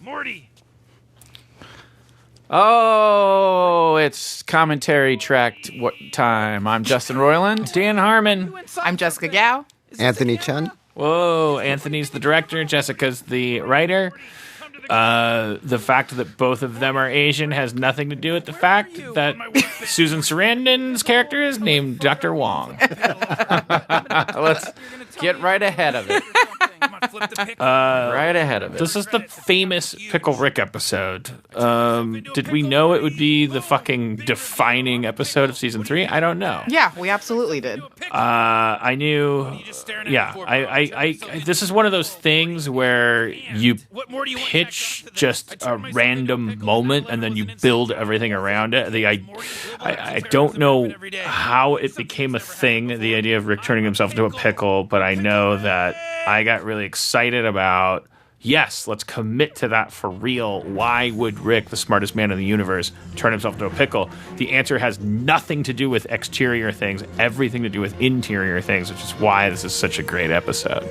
Morty. Oh, it's commentary tracked time. I'm Justin Roiland. Dan Harmon. I'm Jessica Gao. Anthony Chun. Whoa, Anthony's the director. Jessica's the writer. The fact that both of them are Asian has nothing to do with the fact that Susan Sarandon's character is named Dr. Wong. Let's get right ahead of it. Right ahead of it. This is the famous Pickle Rick episode. Did we know it would be the fucking defining episode of season 3? I don't know. Yeah, we absolutely did. I knew. Yeah, I this is one of those things where you pitch just a random moment and then you build everything around it. I don't know how it became a thing, the idea of Rick turning himself into a pickle, but I know that I got really excited about, yes, let's commit to that for real. Why would Rick, the smartest man in the universe, turn himself into a pickle? The answer has nothing to do with exterior things, everything to do with interior things, which is why this is such a great episode.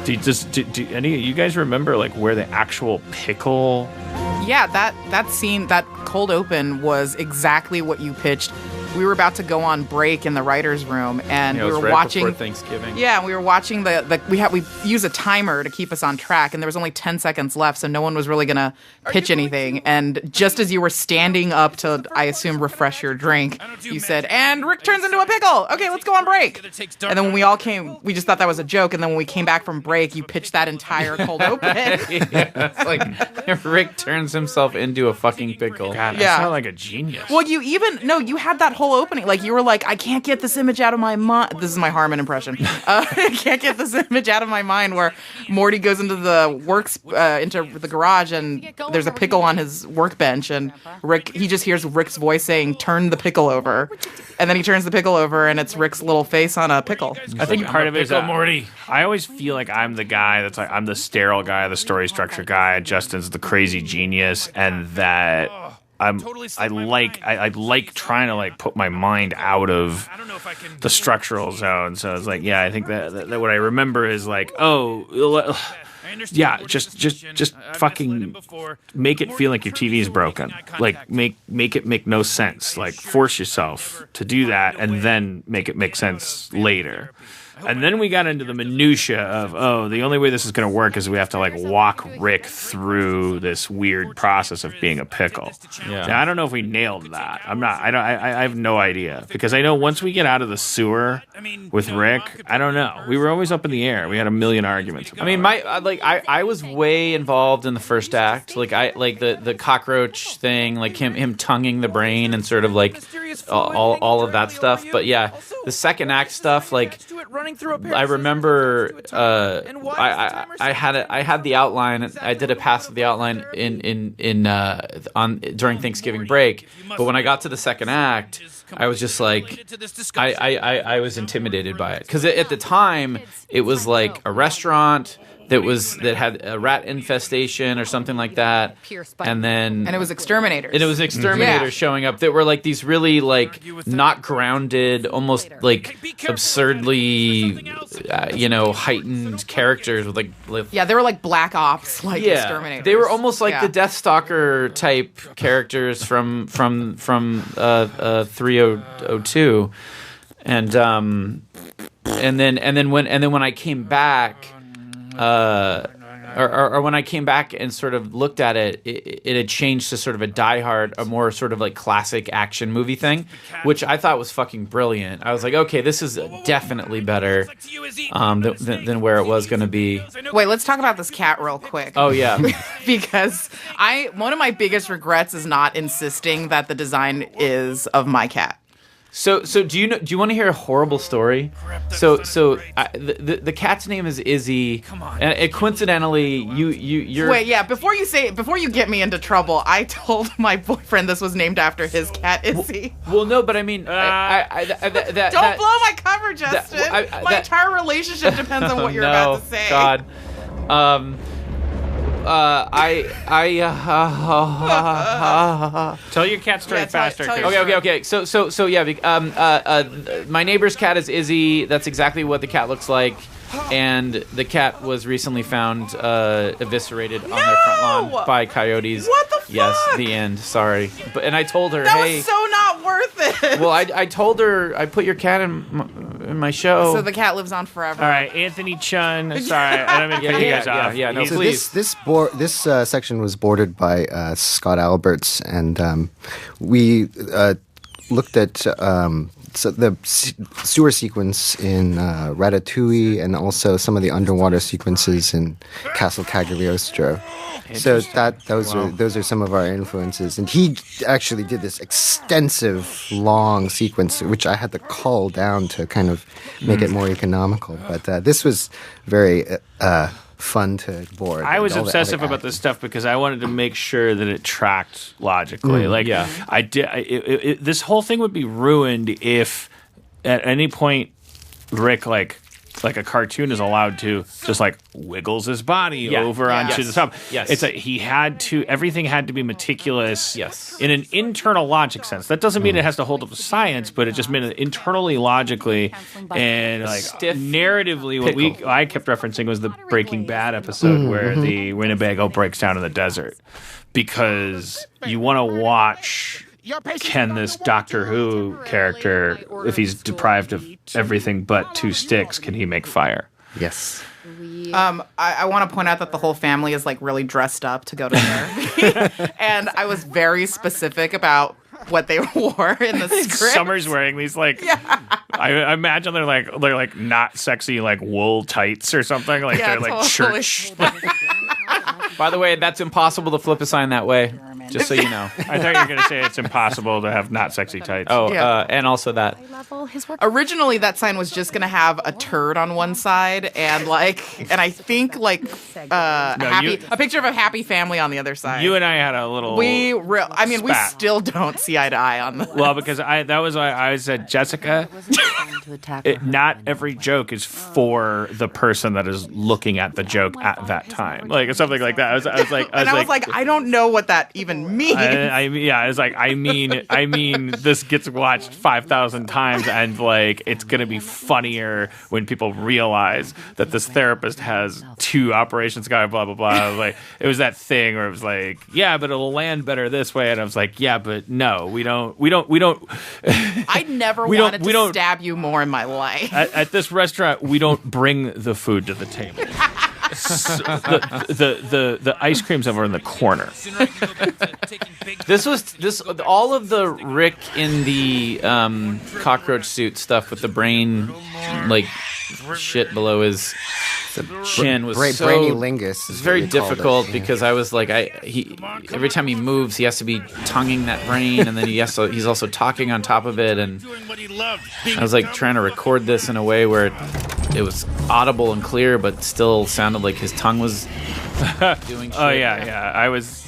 Do any of you guys remember like where the actual pickle? Yeah, that scene, that cold open was exactly what you pitched. We were about to go on break in the writer's room, and we were right watching before Thanksgiving. Yeah, we were watching we use a timer to keep us on track, and there was only 10 seconds left, so no one was really gonna pitch anything. And just as you were standing up to, I assume, refresh your drink, you said, "And Rick turns into a pickle. Okay, let's go on break." And then when we all came, we just thought that was a joke. And then when we came back from break, you pitched that entire cold open. Yeah, it's like Rick turns himself into a fucking pickle. God, I sound like a genius. Well, you had that whole opening. Like, you were like, I can't get this image out of my mind. This is my Harmon impression. I can't get this image out of my mind where Morty goes into the into the garage and there's a pickle on his workbench, and Rick, he just hears Rick's voice saying, "Turn the pickle over." And then he turns the pickle over and it's Rick's little face on a pickle. I think part of it is Morty. I always feel like I'm the guy that's like, I'm the sterile guy, the story structure guy. Justin's the crazy genius, and that I like trying to like put my mind out of the structural zone. So it's like, yeah, I think that what I remember is like, yeah, just fucking make it feel like your TV is broken. Like make it make no sense. Like force yourself to do that, and then make it make sense later. And then we got into the minutia of, the only way this is going to work is we have to like walk Rick through this weird process of being a pickle. Yeah. Now, I don't know if we nailed that. I have no idea, because I know once we get out of the sewer with Rick, I don't know. We were always up in the air. We had a million arguments. I mean, I was way involved in the first act. Like the cockroach thing, like him tonguing the brain and sort of like all of that stuff. But yeah, the second act stuff, like, I remember I had the outline. I did a pass of the outline during Thanksgiving break. But when I got to the second act, I was just like, I was intimidated by it, because at the time it was like a restaurant that had a rat infestation or something like that, and it was exterminators. And it was exterminators showing up that were like these really like not grounded, almost like absurdly, heightened characters with like they were like black ops, like exterminators. They were almost like the Deathstalker type characters from 302, and then when I came back. Or when I came back and sort of looked at it, it had changed to sort of a more sort of like classic action movie thing, which I thought was fucking brilliant. I was like, okay, this is definitely better than where it was going to be. Wait, let's talk about this cat real quick. Oh, yeah. Because one of my biggest regrets is not insisting that the design is of my cat. So do you want to hear a horrible story? The cat's name is Izzy, and coincidentally you're wait, yeah. Before you get me into trouble, I told my boyfriend this was named after his cat Izzy. Well, no, but I mean, don't blow my cover, Justin. My entire relationship depends on what you're about to say. God. Tell your cat story faster. Okay. So yeah. My neighbor's cat is Izzy. That's exactly what the cat looks like. and the cat was recently found eviscerated on their front lawn by coyotes. What the fuck? Yes, the end. Sorry, and I told her, That hey, was so not worth it. well, I told her I put your cat in my show. So the cat lives on forever. All right, Anthony Chun. Sorry, I don't mean to cut you guys off. Yeah, no, He's- So please. this section was bordered by Scott Alberts, and we looked at the sewer sequence in Ratatouille, and also some of the underwater sequences in Castle Cagliostro. So those are some of our influences, and he actually did this extensive, long sequence, which I had to cull down to kind of make it more economical. But this was very fun to board. I was and all the obsessive other about this actors. stuff because I wanted to make sure that it tracked logically. I did. This whole thing would be ruined if at any point Rick like a cartoon is allowed to just like wiggles his body over onto the top. Yes. It's he had to, everything had to be meticulous. Yes. In an internal logic sense. That doesn't mean it has to hold up to science, but it just meant internally, logically, and like Stiff narratively. Pickle. What I kept referencing was the Breaking Bad episode where the Winnebago breaks down in the desert, because you want to watch. Can this Doctor Who character, if he's deprived of everything but 2 sticks, can he make fire? Yes. I want to point out that the whole family is like really dressed up to go to therapy, and I was very specific about what they wore in the script. Summer's wearing these I imagine they're like not sexy like wool tights or something, like Yeah, they're like totally. church. By the way, that's impossible to flip a sign that way. Just so you know. I thought you were going to say it's impossible to have not sexy tights. Oh, Yeah. and also that. Originally, that sign was just going to have a turd on one side and I think a picture of a happy family on the other side. You and I had a little. we spat. still don't see eye to eye on the. Well, because that was why I said, Jessica, not every joke is for the person that is looking at the joke at that time. Like something like that. I was like, I don't know what that even means. It's like I mean this gets watched 5,000 times, and like it's gonna be funnier when people realize that this therapist has 2 operations guy, blah blah blah. Like it was that thing where it was like, yeah, but it'll land better this way, and I was like, yeah, but no, we don't. I never wanted to stab you more in my life. At this restaurant, we don't bring the food to the table. The ice cream's over in the corner. All of the Rick in the cockroach suit stuff with the brain like shit below his chin was so brainy lingus. It's very difficult because I was like, every time he moves, he has to be tonguing that brain, and then he's also talking on top of it, and I was like trying to record this in a way where it was audible and clear, but still sounded like his tongue was doing shit. Oh yeah. I was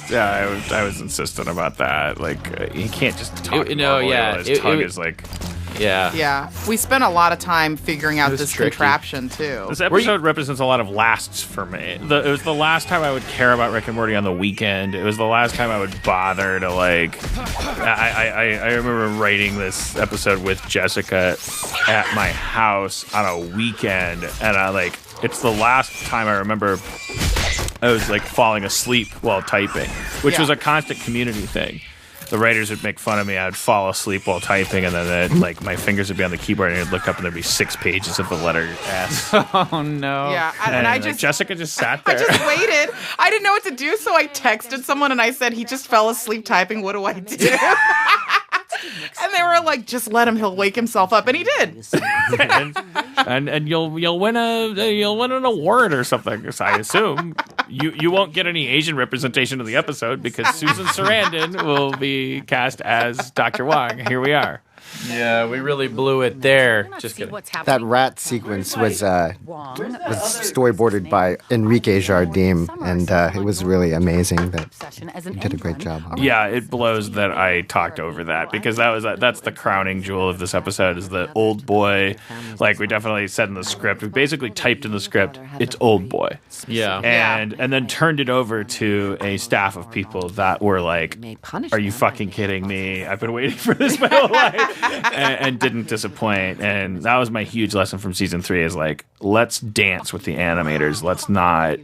insistent about that. Like he can't just talk. His tongue is like. Yeah. We spent a lot of time figuring out this tricky. contraption too. This episode represents a lot of lasts for me. It was the last time I would care about Rick and Morty on the weekend. It was the last time I would bother to like. I remember writing this episode with Jessica at my house on a weekend, and it's the last time I remember I was like falling asleep while typing, which was a constant community thing. The writers would make fun of me. I'd fall asleep while typing, and then my fingers would be on the keyboard, and I'd look up, and there'd be 6 pages of the letter S. Oh no! Yeah, and I just Jessica just sat there. I just waited. I didn't know what to do, so I texted someone and I said, "He just fell asleep typing. What do I do?" And they were like, "Just let him. He'll wake himself up," and he did. and you'll win an award or something. I assume you won't get any Asian representation of the episode because Susan Sarandon will be cast as Dr. Wong. Here we are. Yeah, we really blew it there. Just kidding. That rat sequence was storyboarded by Enrique Jardim, and it was really amazing. That he did a great job on it. Yeah, it blows that I talked over that because that's the crowning jewel of this episode is the old boy. Like we definitely said in the script, we basically typed in the script, it's old boy. Yeah. And then turned it over to a staff of people that were like, are you fucking kidding me? I've been waiting for this my whole life. and didn't disappoint. And that was my huge lesson from season 3 is like, let's dance with the animators. Let's not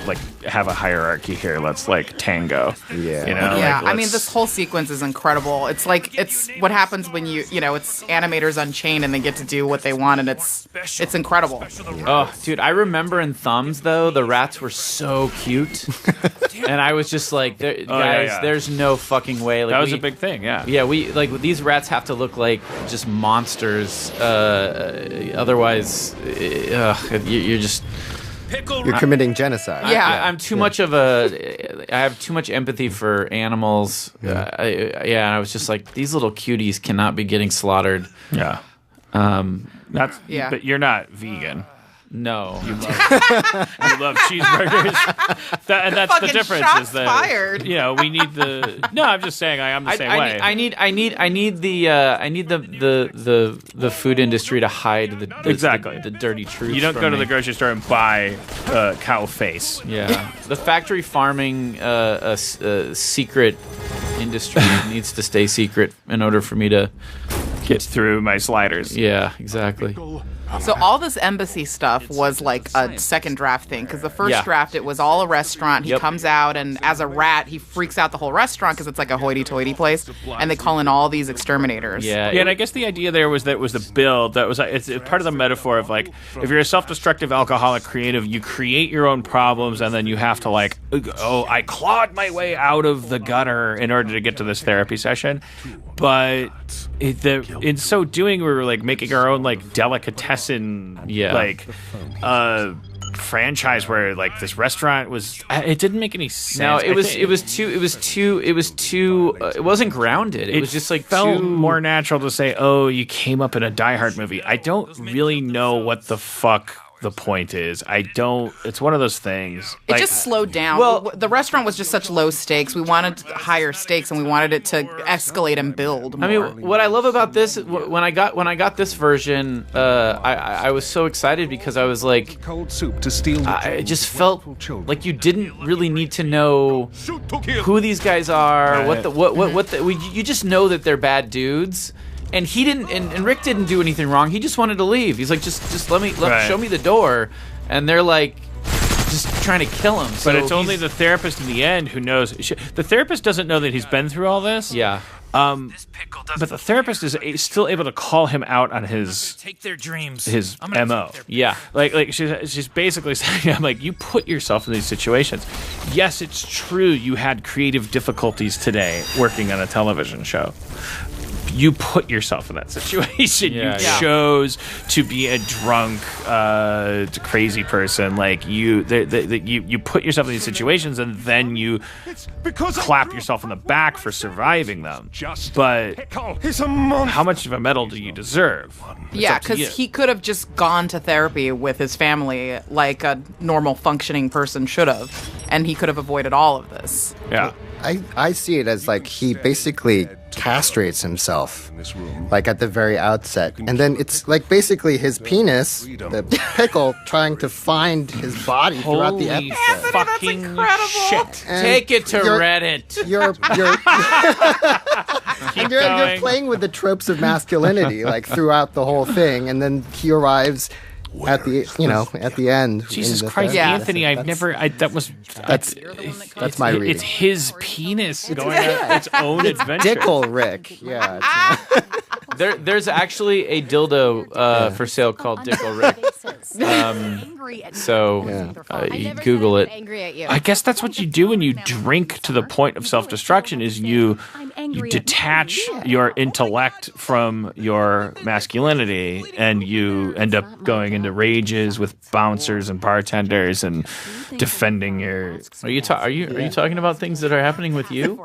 like have a hierarchy here. Let's like tango. Yeah. You know? Yeah, Like, I mean, this whole sequence is incredible. It's like it's what happens when it's animators unchained and they get to do what they want, and it's incredible. Oh, dude, I remember in Thumbs though, the rats were so cute, and I was just like, guys, there's no fucking way. Like, that was a big thing. Yeah. Yeah, we like these rats have to look like just monsters. Otherwise, you're just. You're committing genocide. Yeah. I'm too much of I have too much empathy for animals. And I was just like, these little cuties cannot be getting slaughtered. Yeah. But you're not vegan. No. You love cheeseburgers. And that's the Fucking difference. shots Is that fired. we need the. No, I'm just saying I'm the same way. I need the food industry to hide the dirty truth. You don't from go to me. the grocery store and buy cow face. Yeah, the factory farming secret industry needs to stay secret in order for me to Get through my sliders. Yeah, exactly. So all this embassy stuff was like a second draft thing, because the first draft, it was all a restaurant. He comes out, and as a rat, he freaks out the whole restaurant because it's like a hoity-toity place, and they call in all these exterminators. Yeah, and I guess the idea there was that was the build. That was it's part of the metaphor of like, if you're a self-destructive alcoholic creative, you create your own problems, and then you have to like, oh, I clawed my way out of the gutter in order to get to this therapy session. But in so doing, we were like making our own like delicatessen, like franchise where like this restaurant was. It didn't make any sense. No, it wasn't grounded. It was just like felt more natural to say, oh, you came up in a Die Hard movie. I don't really know what the fuck the point is. It's one of those things. It just slowed down. Well, the restaurant was just such low stakes. We wanted higher stakes, and we wanted it to escalate and build more. I mean, what I love about this, when I got this version, I was so excited because I was like, cold soup to steal. I just felt like you didn't really need to know who these guys are, you just know that they're bad dudes. And he didn't, and Rick didn't do anything wrong. He just wanted to leave. He's like, just let me show me the door. And they're like, just trying to kill him. But it's only the therapist in the end who knows. The therapist doesn't know that he's been through all this. Yeah. But the therapist is still able to call him out on his MO. Yeah. Like she's basically saying, I'm like, you put yourself in these situations. Yes, it's true you had creative difficulties today working on a television show. You put yourself in that situation. You chose to be a drunk, crazy person. Like you put yourself in these situations, and then you clap yourself on the back for surviving them. But how much of a medal do you deserve? Yeah, because he could have just gone to therapy with his family like a normal functioning person should have, and he could have avoided all of this. Yeah. I see it as like he basically castrates himself, like at the very outset, and then it's like basically his penis, the pickle, trying to find his body throughout the episode. Anthony, that's incredible. Shit. And Take it to Reddit. You're playing with the tropes of masculinity like throughout the whole thing, and then he arrives at the end. Jesus Christ, Anthony! That's my reading. It's his penis going on its own adventure. Dickle Rick, yeah. There's actually a dildo for sale called Dickle Rick. You Google it. I guess that's what you do when you drink to the point of self-destruction. Is you detach your intellect from your masculinity, and you end up going into rages with bouncers and bartenders and defending your. Are you talking about things that are happening with you?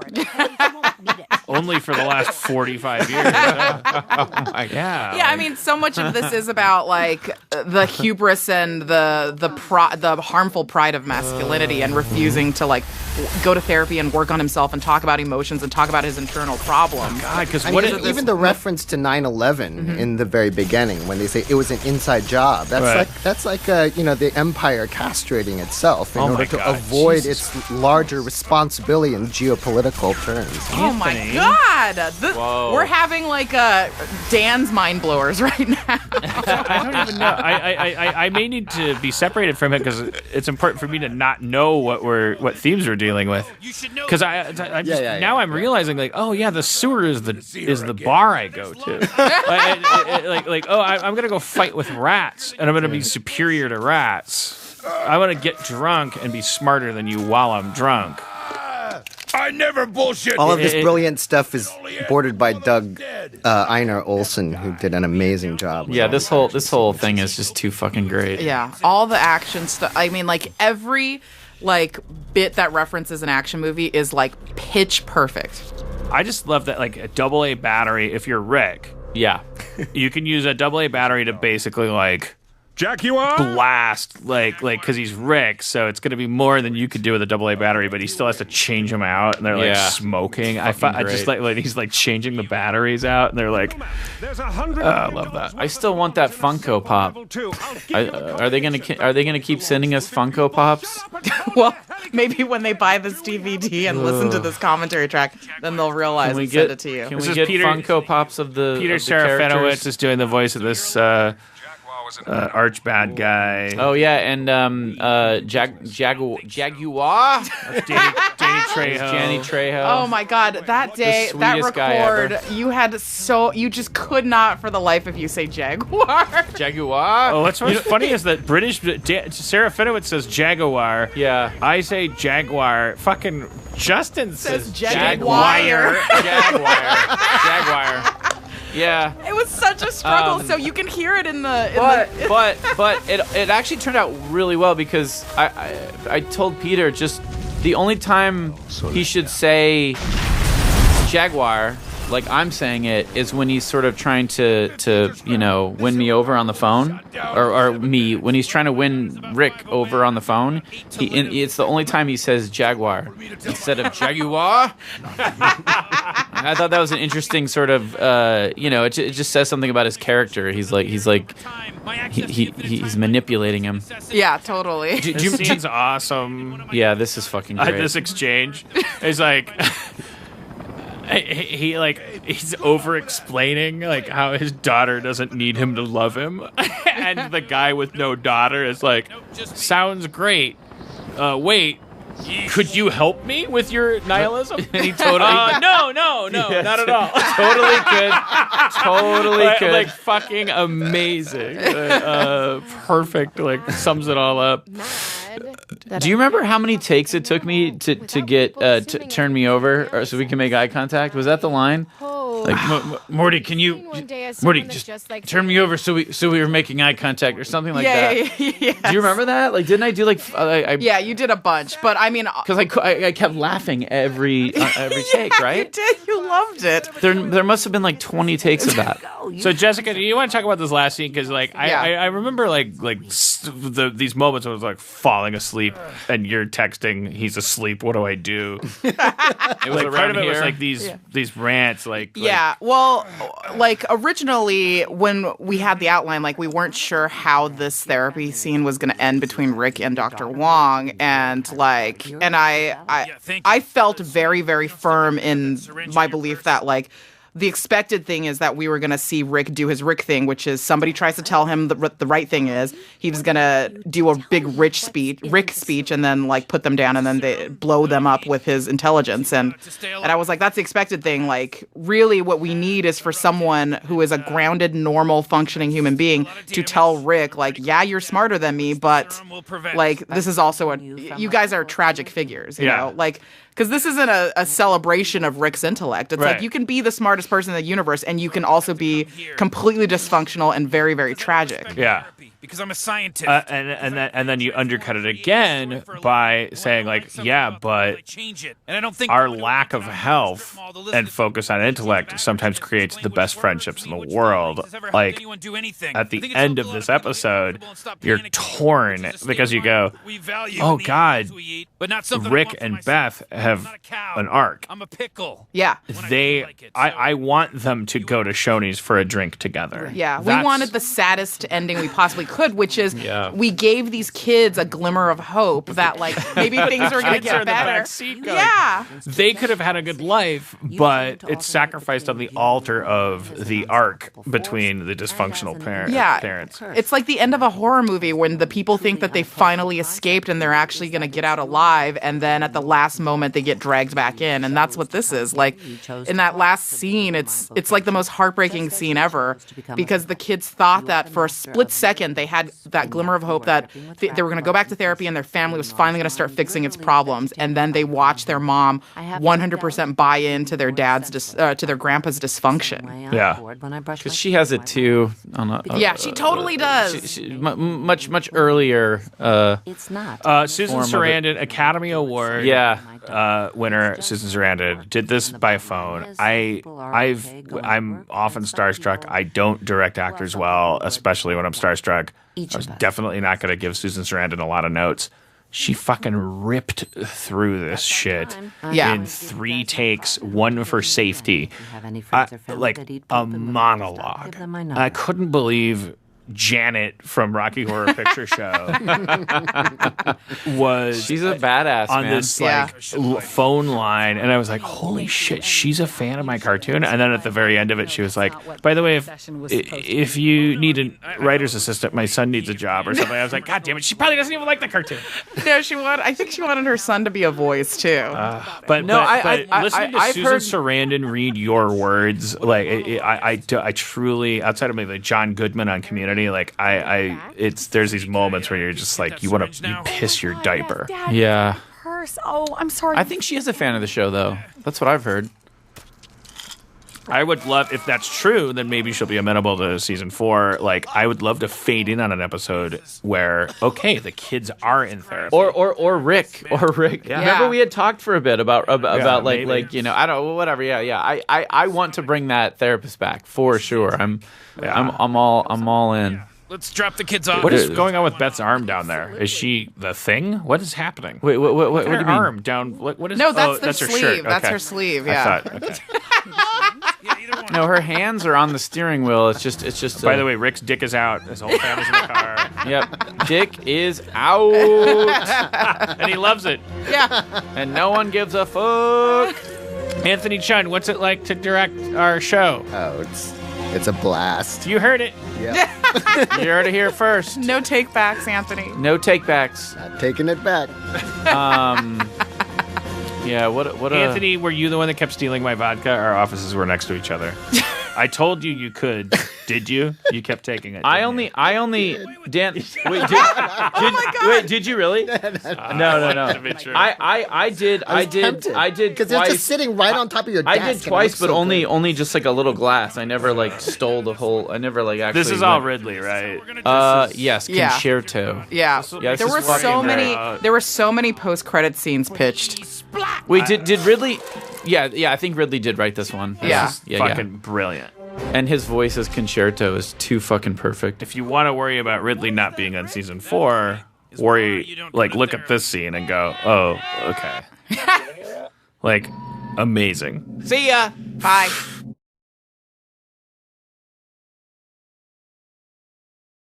Only for the last 45 years. Yeah. Yeah, I mean, so much of this is about like the hubris and the harmful pride of masculinity, and refusing to like go to therapy and work on himself and talk about emotions and talk about his internal problems. God, because even the reference to 9/11 in the very beginning, when they say it was an inside job, that's like the empire castrating itself in order to avoid its larger responsibility in geopolitical terms. Oh my God! God! Whoa. We're having like Dan's mind blowers right now. I don't even know. I may need to be separated from it because it's important for me to not know what themes we're dealing with. Because now I'm realizing like, oh yeah, the sewer is the bar I go to. I'm gonna go fight with rats, and I'm gonna be superior to rats. I want to get drunk and be smarter than you while I'm drunk. I never bullshit. All of this brilliant stuff is bordered by Doug Einar Olsen, who did an amazing job. Yeah, this whole thing is just too fucking great. Yeah, all the action stuff. I mean, like every like bit that references an action movie is like pitch perfect. I just love that, like a AA battery. If you're Rick, Yeah. you can use a AA battery to basically like Jack, you are? blast because he's Rick, so it's going to be more than you could do with a AA battery, but he still has to change them out, and they're like Yeah. smoking. I just like he's like changing the batteries out, and they're like, There's 100 I love that. I still want that Funko Pop. Are they gonna keep sending us Funko Pops? Well, maybe when they buy this DVD and listen to this commentary track, then they'll realize and send it to you. Can This we is get Peter- Funko Pops of the Peter of the characters? Serafinowicz is doing the voice of this arch bad guy. Oh yeah, and Jaguar. Danny Trejo. Danny Trejo. Oh my God! That day, that sweetest guy record, ever. you just could not, for the life of you, say Jaguar. Jaguar. Oh, what's funny is that British Serafinowicz says Jaguar. Yeah. I say Jaguar. Fucking Justin says Jaguar. Jaguar. Yeah. It was such a struggle, so you can hear it in the. But it actually turned out really well because I told Peter just the only time he should say Jaguar, like I'm saying it, is when he's sort of trying to win me over on the phone, or me when he's trying to win Rick over on the phone. It's the only time he says Jaguar instead of Jaguar. I thought that was an interesting sort of it just says something about his character. He's manipulating him. Yeah, totally. This scene's awesome. Yeah, this is fucking great. This exchange is like he's over explaining like how his daughter doesn't need him to love him, and the guy with no daughter is like, sounds great. Wait, could you help me with your nihilism? And he totally no, not at all. totally could. Like fucking amazing. Perfect. Like sums it all up. Do you remember how many takes it took me to get to turn me over, or so we can make eye contact? Was that the line? Like, Morty, can you, Morty, just turn me over so we were making eye contact or something like that. Yeah. Do you remember that? Like, didn't I do like Yeah, you did a bunch, but I mean, because I kept laughing every take, right? You did. You loved it. There must have been like 20 takes of that. So Jessica, do you want to talk about this last scene? Because like I remember these moments where I was like falling asleep and you're texting, he's asleep. What do I do? It was Like part of it was here. like these rants. Yeah, well, like originally when we had the outline, like we weren't sure how this therapy scene was going to end between Rick and Dr. Wong, and I felt very, very firm in my belief that like the expected thing is that we were going to see Rick do his Rick thing, which is somebody tries to tell him the right thing is. He was going to do a big Rick speech, and then like put them down, and then they blow them up with his intelligence. And I was like, that's the expected thing. Like, really what we need is for someone who is a grounded, normal, functioning human being to tell Rick, like, yeah, you're smarter than me, but like, this is also you guys are tragic figures, you know? Like, because this isn't a celebration of Rick's intellect. It's like you can be the smartest person in the universe, and you can also be completely dysfunctional and very, very tragic. Yeah. Because I'm a scientist. And then you undercut it again by saying like, yeah, but our lack of health and focus on intellect sometimes creates the best friendships in the world. Like at the end of this episode, you're torn because you go, oh God, Rick and Beth have an arc. I'm a pickle. Yeah. I want them to go to Shoney's for a drink together. Yeah. We wanted the saddest ending we possibly could, which is Yeah. we gave these kids a glimmer of hope that like maybe things are going to Kids are get in the better. back seat going, Yeah. They could have had a good life, but it's sacrificed on the altar of the arc between the dysfunctional parents. It's like the end of a horror movie when the people think that they finally escaped and they're actually going to get out alive, and then at the last moment they get dragged back in, and that's what this is. Like in that last scene, it's like the most heartbreaking scene ever because the kids thought that for a split second they had that glimmer of hope that they were going to go back to therapy and their family was finally going to start fixing its problems, and then they watched their mom 100% buy into their to their grandpa's dysfunction. Yeah. Because she has it too. Yeah, she totally does. Much earlier. It's not. Susan Form of it. Sarandon, Academy Award winner Susan Sarandon, did this by phone. I'm often starstruck. I don't direct actors well, especially when I'm starstruck. I was definitely not going to give Susan Sarandon a lot of notes. She fucking ripped through this shit in 3 takes, one for safety. Like a monologue. I couldn't believe Janet from Rocky Horror Picture Show was She's a badass, on man. this phone line, and I was like, holy shit, she's a fan of my cartoon. And then at the very end of it, she was like, by the way, if you need a writer's assistant, my son needs a job or something. I was like, god damn it, she probably doesn't even like the cartoon. No, I think she wanted her son to be a voice too. But listening to I've Susan heard- Sarandon read your words, like I truly, outside of maybe like John Goodman on Community, like there's these moments where you're just like you piss your diaper. Yeah. Oh, I'm sorry. I think she is a fan of the show, though. That's what I've heard. I would love, if that's true, then maybe she'll be amenable to season 4. Like, I would love to fade in on an episode where, okay, the kids are in therapy. Or Rick. Yeah. Remember we had talked for a bit about maybe. like you know, I don't whatever. Yeah. I want to bring that therapist back for sure. I'm all in. Let's drop the kids off. What is going on with Beth's arm down there? Is she the thing? What is happening? Wait, what do Her you mean? arm down. What is? No, that's that's her her sleeve. shirt. That's Okay. her sleeve. I Yeah. thought, okay. No, her hands are on the steering wheel. It's just. By the way, Rick's dick is out. His whole family's in the car, Yep, Dick is out, and he loves it. Yeah. and no one gives a fuck. Anthony Chun, what's it like to direct our show? Oh, it's a blast. You heard it. Yeah, You heard it here first. No take backs, Anthony. No takebacks. not taking it back. Yeah, what Anthony, were you the one that kept stealing my vodka? Our offices were next to each other. I told you you could. Did you? You kept taking it. I didn't you? only Dan. Did you really? No. to be true. I did because twice. it's just sitting right on top of your desk. I did and it twice, looks but so only good. just like a little glass. I never like stole the whole. I never like actually. This is all went- Ridley, right? Yes, Yeah. concerto. Yeah. Yeah, this there is were so fucking many. great. There were so many post-credit scenes pitched. Wait, did Ridley? Yeah, I think Ridley did write this one. Yeah. Fucking brilliant. And his voice as concerto is too fucking perfect. If you want to worry about Ridley not being on season 4, look at this scene and go, oh, okay. Like, amazing. See ya. Bye.